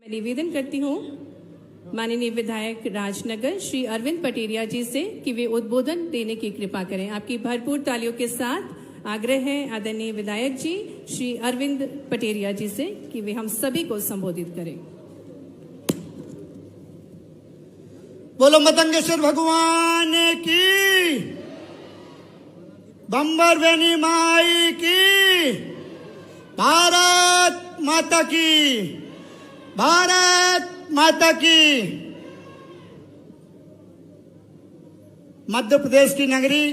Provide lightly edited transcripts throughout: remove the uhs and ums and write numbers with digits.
निवेदन करती हूँ माननीय विधायक राजनगर श्री अरविंद पटेरिया जी से कि वे उद्बोधन देने की कृपा करें। आपकी भरपूर तालियों के साथ आग्रह है आदरणीय विधायक जी श्री अरविंद पटेरिया जी से कि वे हम सभी को संबोधित करें। बोलो मतंगेश्वर भगवान की, बम्बर बेनी माई की, भारत माता की, भारत माता की। मध्य प्रदेश की नगरी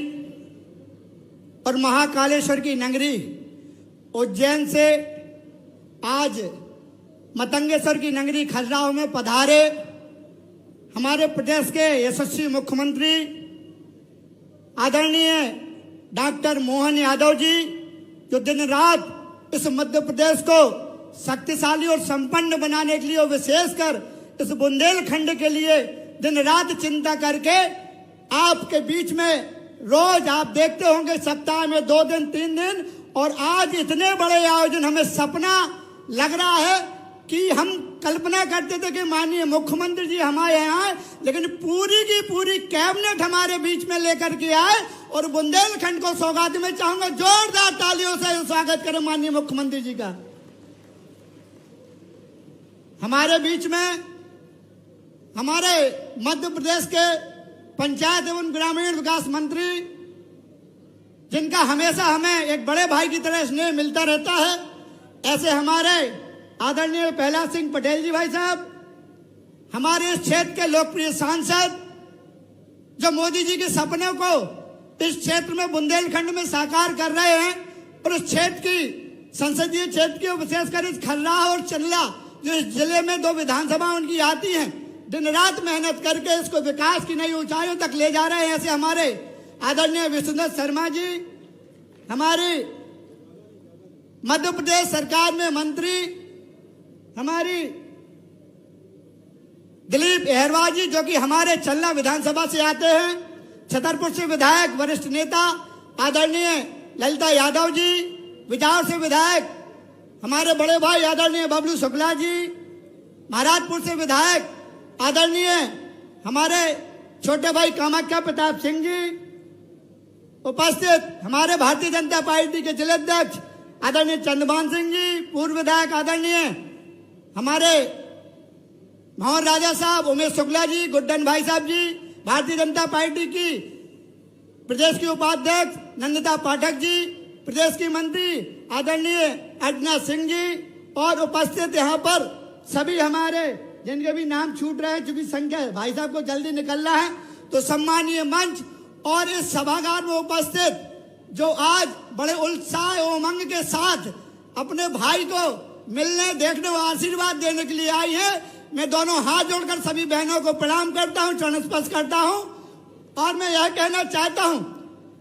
और महाकालेश्वर की नगरी उज्जैन से आज मतंगेश्वर की नगरी खजुराहो में पधारे हमारे प्रदेश के यशस्वी मुख्यमंत्री आदरणीय डॉक्टर मोहन यादव जी, जो दिन रात इस मध्य प्रदेश को शक्तिशाली और संपन्न बनाने के लिए और विशेषकर इस बुंदेलखंड के लिए दिन रात चिंता करके आपके बीच में रोज आप देखते होंगे सप्ताह में 2 दिन 3 दिन, और आज इतने बड़े आयोजन हमें सपना लग रहा है कि हम कल्पना करते थे कि माननीय मुख्यमंत्री जी हमारे यहाँ आए, लेकिन पूरी की पूरी कैबिनेट हमारे बीच में लेकर के आए और बुंदेलखंड को सौगात में चाहूंगा जोरदार तालियों से स्वागत करें माननीय मुख्यमंत्री जी का। हमारे बीच में हमारे मध्य प्रदेश के पंचायत एवं ग्रामीण विकास मंत्री, जिनका हमेशा हमें एक बड़े भाई की तरह स्नेह मिलता रहता है, ऐसे हमारे आदरणीय प्रहलाद सिंह पटेल जी भाई साहब, हमारे इस क्षेत्र के लोकप्रिय सांसद, जो मोदी जी के सपने को इस क्षेत्र में बुंदेलखंड में साकार कर रहे हैं और इस क्षेत्र की संसदीय क्षेत्र की विशेषकर इस खजुराहो और चंदला जो इस जिले में 2 विधानसभा उनकी आती हैं, दिन रात मेहनत करके इसको विकास की नई ऊंचाइयों तक ले जा रहे हैं। ऐसे हमारे आदरणीय विष्णुदत्त शर्मा जी, हमारे मध्य प्रदेश सरकार में मंत्री हमारी दिलीप अहरवाल जी, जो कि हमारे चंदला विधानसभा से आते हैं, छतरपुर से विधायक वरिष्ठ नेता आदरणीय ललिता यादव जी, बिजावर से विधायक हमारे बड़े भाई आदरणीय बबलू शुक्ला जी, महाराजपुर से विधायक आदरणीय हमारे छोटे भाई कामाख्या प्रताप सिंह जी, उपस्थित हमारे भारतीय जनता पार्टी के जिलाध्यक्ष आदरणीय चंद्रभान सिंह जी, पूर्व विधायक आदरणीय हमारे मोहन राजा साहब, उमेश शुक्ला जी, गुड्डन भाई साहब जी, भारतीय जनता पार्टी की प्रदेश की उपाध्यक्ष नंदिता पाठक जी, प्रदेश की मंत्री आदरणीय अर्चना सिंह जी, और उपस्थित यहाँ पर सभी हमारे जिनके भी नाम छूट रहे हैं, चूंकि संख्या भाई साहब को जल्दी निकलना है, तो सम्मानीय मंच और इस सभागार में उपस्थित जो आज बड़े उत्साह और उमंग के साथ अपने भाई को मिलने, देखने और आशीर्वाद देने के लिए आई है, मैं दोनों हाथ जोड़कर सभी बहनों को प्रणाम करता हूं, चरण स्पर्श करता हूं। और मैं यह कहना चाहता हूं,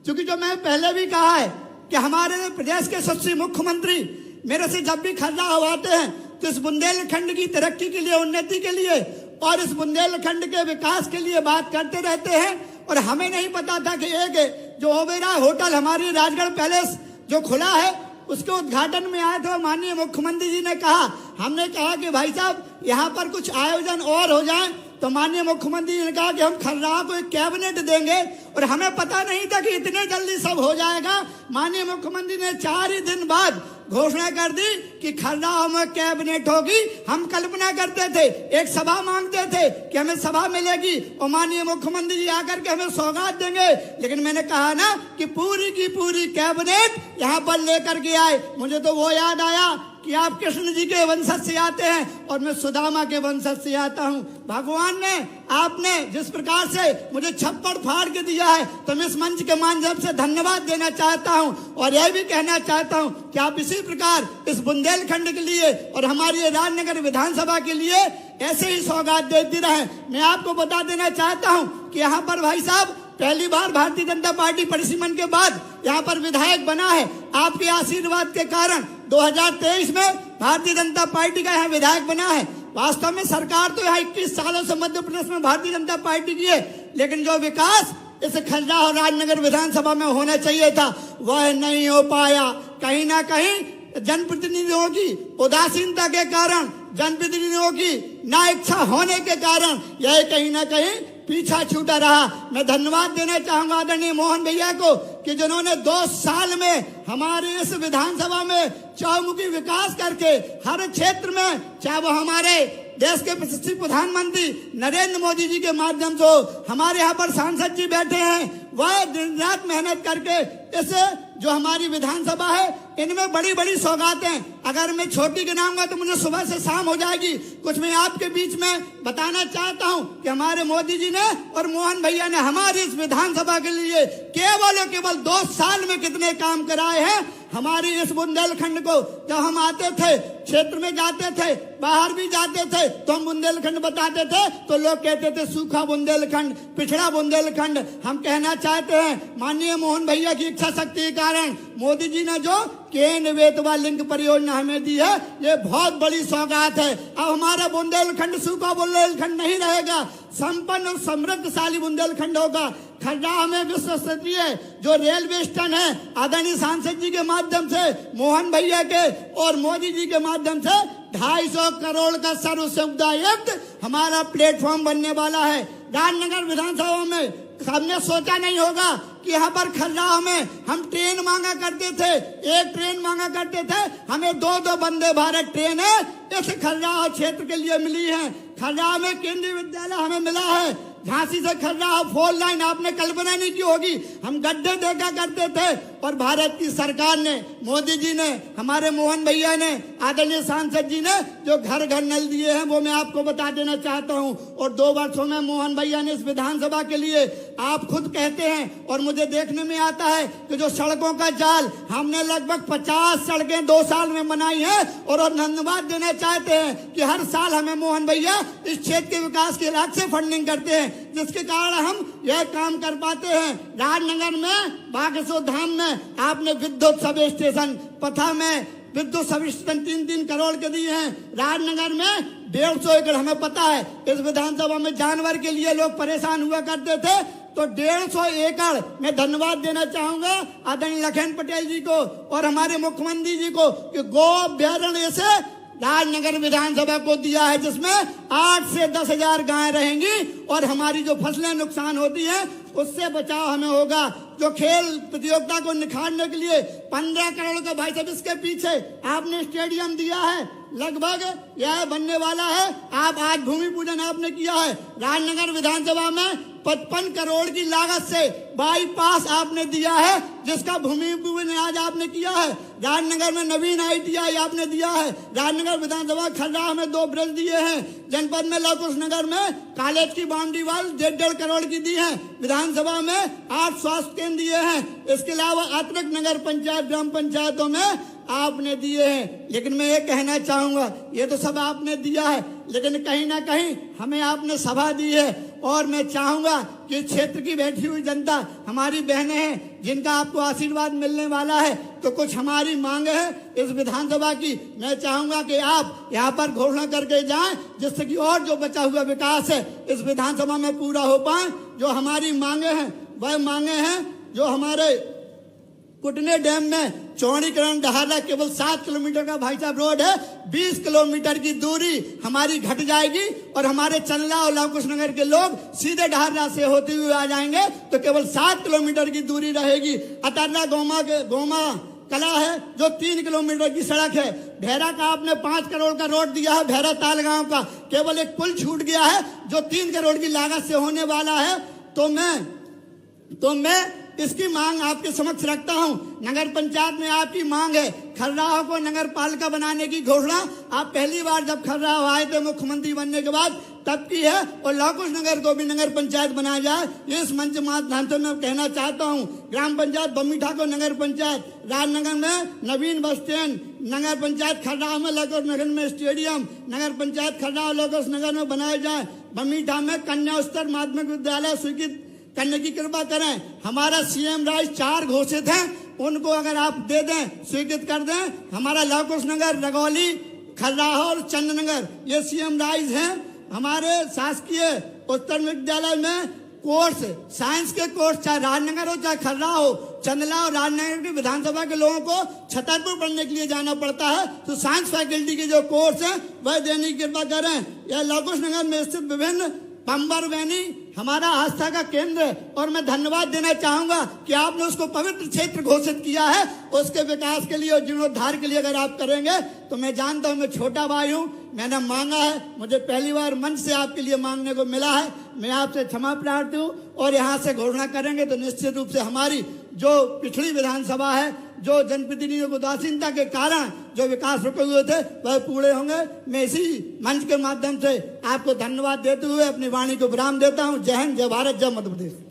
क्योंकि जो मैं पहले भी कहा है कि हमारे प्रदेश के यशस्वी मुख्यमंत्री मेरे से जब भी खजुराहो आते हैं तो इस बुंदेलखंड की तरक्की के लिए, उन्नति के लिए और इस बुंदेलखंड के विकास के लिए बात करते रहते हैं। और हमें नहीं पता था कि एक जो ओबेरॉय होटल हमारी राजगढ़ पैलेस जो खुला है, उसके उद्घाटन में आए थे, माननीय मुख्यमंत्री जी ने कहा, हमने कहा कि भाई साहब यहाँ पर कुछ आयोजन और हो जाए, तो माननीय मुख्यमंत्री जी ने कहा कि हम खजुराहो को एक कैबिनेट देंगे, और हमें पता नहीं था कि इतने जल्दी सब हो जाएगा। माननीय मुख्यमंत्री ने 4 ही दिन बाद घोषणा कर दी कि खजुराहो में कैबिनेट होगी। हम कल्पना करते थे, एक सभा मांगते थे कि हमें सभा मिलेगी और माननीय मुख्यमंत्री जी आकर के हमें सौगात देंगे, लेकिन मैंने कहा ना कि पूरी की पूरी कैबिनेट यहाँ पर लेकर के आए। मुझे तो वो याद आया कि आप कृष्ण जी के वंशज से आते हैं और मैं सुदामा के वंशज से आता हूं। भगवान ने, आपने जिस प्रकार से मुझे छप्पड़ फाड़ के दिया है, तो मैं इस मंच के माध्यम से धन्यवाद देना चाहता हूं और यह भी कहना चाहता हूं कि आप इसी प्रकार इस बुंदेलखंड के लिए और हमारी राजनगर विधानसभा के लिए ऐसे ही सौगात देते रहे। मैं आपको बता देना चाहता हूं कि यहाँ पर भाई साहब पहली बार भारतीय जनता पार्टी परिसीमन के बाद यहाँ पर विधायक बना है। आपके आशीर्वाद के कारण 2023 में भारतीय जनता पार्टी का यहाँ विधायक बना है। वास्तव में सरकार तो यहाँ 21 सालों से मध्य प्रदेश में भारतीय जनता पार्टी की है, लेकिन जो विकास इस खजुराहो राजनगर विधानसभा में होना चाहिए था वह नहीं हो पाया। कहीं ना कहीं जनप्रतिनिधियों की उदासीनता के कारण जनप्रतिनिधियों की ना इच्छा होने के कारण यह कहीं ना कहीं पीछा छूटा रहा। मैं धन्यवाद देना चाहूंगा आदरणीय मोहन भैया को कि जिन्होंने 2 साल में हमारे इस विधानसभा में चौमुखी विकास करके हर क्षेत्र में, चाहे वो हमारे देश के यशस्वी प्रधानमंत्री नरेंद्र मोदी जी के माध्यम से, हमारे यहाँ पर सांसद जी बैठे हैं, वह दिन रात मेहनत करके इस जो हमारी विधानसभा है इनमें बड़ी बड़ी सौगातें, अगर मैं छोटी गिनाऊंगा तो मुझे सुबह से शाम हो जाएगी। कुछ मैं आपके बीच में बताना चाहता हूं कि हमारे मोदी जी ने और मोहन भैया ने हमारी इस विधानसभा के लिए केवल और केवल 2 साल में कितने काम कराए हैं। हमारी इस बुंदेलखंड को जब हम आते थे, क्षेत्र में जाते थे, बाहर भी जाते थे, तो हम बुंदेलखंड बताते थे तो लोग कहते थे सूखा बुंदेलखंड, पिछड़ा बुंदेलखंड। हम कहना चाहते हैं माननीय मोहन भैया की इच्छा शक्ति के कारण मोदी जी ने जो केन वेतवा लिंक परियोजना हमें दी है, ये बहुत बड़ी सौगात है। अब हमारा बुंदेलखंड सूखा बुंदेलखंड नहीं रहेगा, संपन्न और समृद्धशाली बुंदेलखंड होगा। खर्रा में विश्व स्तरीय जो रेलवे स्टेशन है, आदरणीय सांसद जी के माध्यम से, मोहन भैया के और मोदी जी के माध्यम से 250 करोड़ का सर्व सुविधायुक्त हमारा प्लेटफॉर्म बनने वाला है। राजनगर विधानसभा में हमने सोचा नहीं होगा कि यहाँ पर खर्राह में हम ट्रेन मांगा करते थे, एक ट्रेन मांगा करते थे, हमें 2-2 वंदे भारत ट्रेन है इस खर्राह क्षेत्र के लिए मिली है। खर्राह में केंद्रीय विद्यालय हमें मिला है। झांसी से खर्राह 4 लाइन आपने कल्पना नहीं की होगी, हम गड्ढे देखा करते थे और भारत की सरकार ने, मोदी जी ने, हमारे मोहन भैया ने, आदरणीय सांसद जी ने जो घर घर नल दिए हैं वो मैं आपको बता देना चाहता हूं। और 2 वर्षों में मोहन भैया ने इस विधानसभा के लिए, आप खुद कहते हैं और मुझे देखने में आता है कि जो सड़कों का जाल हमने लगभग 50 सड़कें 2 साल में बनाई है। और धन्यवाद देना चाहते हैं कि हर साल हमें मोहन भैया इस क्षेत्र के विकास के अलग से फंडिंग करते हैं, जिसके कारण हम यह काम कर पाते हैं। राजनगर में, बागेश्वर धाम में आपने विद्युत सब स्टेशन, पथा में विद्युत सब स्टेशन 3-3 करोड़ के दिए हैं। राजनगर में 150 एकड़, हमें पता है इस विधानसभा में जानवर के लिए लोग परेशान हुआ करते थे, तो 150 एकड़ मैं धन्यवाद देना चाहूंगा आदरणीय लखन पटेल जी को और हमारे मुख्यमंत्री जी को कि गो अभ्यारण्य से राजनगर विधानसभा को दिया है, जिसमें 8 से 10 हजार गायें रहेंगी और हमारी जो फसलें नुकसान होती हैं उससे बचाव हमें होगा। जो खेल प्रतियोगिता को निखारने के लिए 15 करोड़ का, भाई साहब इसके पीछे आपने स्टेडियम दिया है, लगभग यह बनने वाला है। आप आज भूमि पूजन आपने किया है। राजनगर विधानसभा में 55 करोड़ की लागत से बाईपास आपने दिया है, जिसका भूमि पूजन आज आपने किया है। राजनगर में नवीन ITI आपने दिया है। राजनगर विधानसभा खर्राह में 2 ब्रिज दिए हैं। जनपद में लवकुश नगर में कॉलेज की बाउंड्री वाल 1.5 करोड़ की दी है। विधानसभा में 8 स्वास्थ्य केंद्र दिए हैं। इसके अलावा अतिरिक्त नगर पंचायत, ग्राम पंचायतों में आपने दिए हैं। लेकिन मैं ये कहना चाहूंगा, ये तो सब आपने दिया है, लेकिन कहीं ना कहीं हमें आपने सभा दी है। और मैं चाहूंगा कि क्षेत्र की बैठी हुई जनता, हमारी बहनें हैं जिनका आपको आशीर्वाद मिलने वाला है, तो कुछ हमारी मांग है इस विधानसभा की। मैं चाहूंगा कि आप यहाँ पर घोषणा करके जाएं, जिससे कि और जो बचा हुआ विकास है इस विधानसभा में पूरा हो पाए। जो हमारी मांगे हैं वह मांगे हैं जो हमारे कुटने डैम में चौड़ीकरण डहारा केवल 7 किलोमीटर का भाई साहब रोड है, 20 किलोमीटर की दूरी हमारी घट जाएगी और हमारे चंदला और लवकुश नगर के लोग सीधे डहारा से होते हुए आ जाएंगे, तो केवल 7 किलोमीटर की दूरी रहेगी। अतर्रा गोमा कला है जो 3 किलोमीटर की सड़क है। भेरा का आपने 5 करोड़ का रोड दिया है, भेरा तालगांव का केवल एक पुल छूट गया है जो 3 करोड़ की लागत से होने वाला है। तो मैं इसकी मांग आपके समक्ष रखता हूं। नगर पंचायत में आपकी मांग है खर्राह को नगर पालिका बनाने की घोषणा आप पहली बार जब खर्राह आए थे मुख्यमंत्री बनने के बाद तब की है, और लवकुश नगर को भी नगर पंचायत बनाया जाए, ये इस मंच माध्यम से मैं कहना चाहता हूं। ग्राम पंचायत बमीठा को नगर पंचायत, राजनगर में नवीन बस स्टैंड, नगर पंचायत खर्राह में लवकुश नगर में स्टेडियम, नगर पंचायत खर्राह लवकुश नगर में बनाया जाए। बमीठा में कन्या उच्चतर माध्यमिक विद्यालय स्वीकृत करने की कृपा करें। हमारा CM राइज 4 घोषित हैं, उनको अगर आप दे दें, स्वीकृत कर दें। हमारा लवकुश नगर, रगौली, खर्राह और चंद्रनगर ये CM राइज हैं। हमारे शासकीय उच्चतर विद्यालय में कोर्स, साइंस के कोर्स, चाहे राजनगर हो चाहे खर्राह हो, चंदला और राजनगर की विधानसभा के लोगों को छतरपुर पढ़ने के लिए जाना पड़ता है, तो साइंस फैकल्टी के जो कोर्स हैं वह देने की कृपा करें। यह लवकुश नगर में स्थित विभिन्न पंबर वैनी हमारा आस्था का केंद्र है और मैं धन्यवाद देना चाहूंगा कि आपने उसको पवित्र क्षेत्र घोषित किया है। उसके विकास के लिए और जीर्णोद्धार के लिए अगर आप करेंगे तो मैं जानता हूं, मैं छोटा भाई हूं, मैंने मांगा है, मुझे पहली बार मंच से आपके लिए मांगने को मिला है। मैं आपसे क्षमा प्रार्थी हूं और यहाँ से घोषणा करेंगे तो निश्चित रूप से हमारी जो पिछड़ी विधानसभा है, जो जनप्रतिनिधियों की उदासीनता के कारण जो विकास रुके हुए थे वह पूरे होंगे। मैं इसी मंच के माध्यम से आपको धन्यवाद देते हुए अपनी वाणी को विराम देता हूं। जय हिंद, जय भारत, जय मध्य प्रदेश।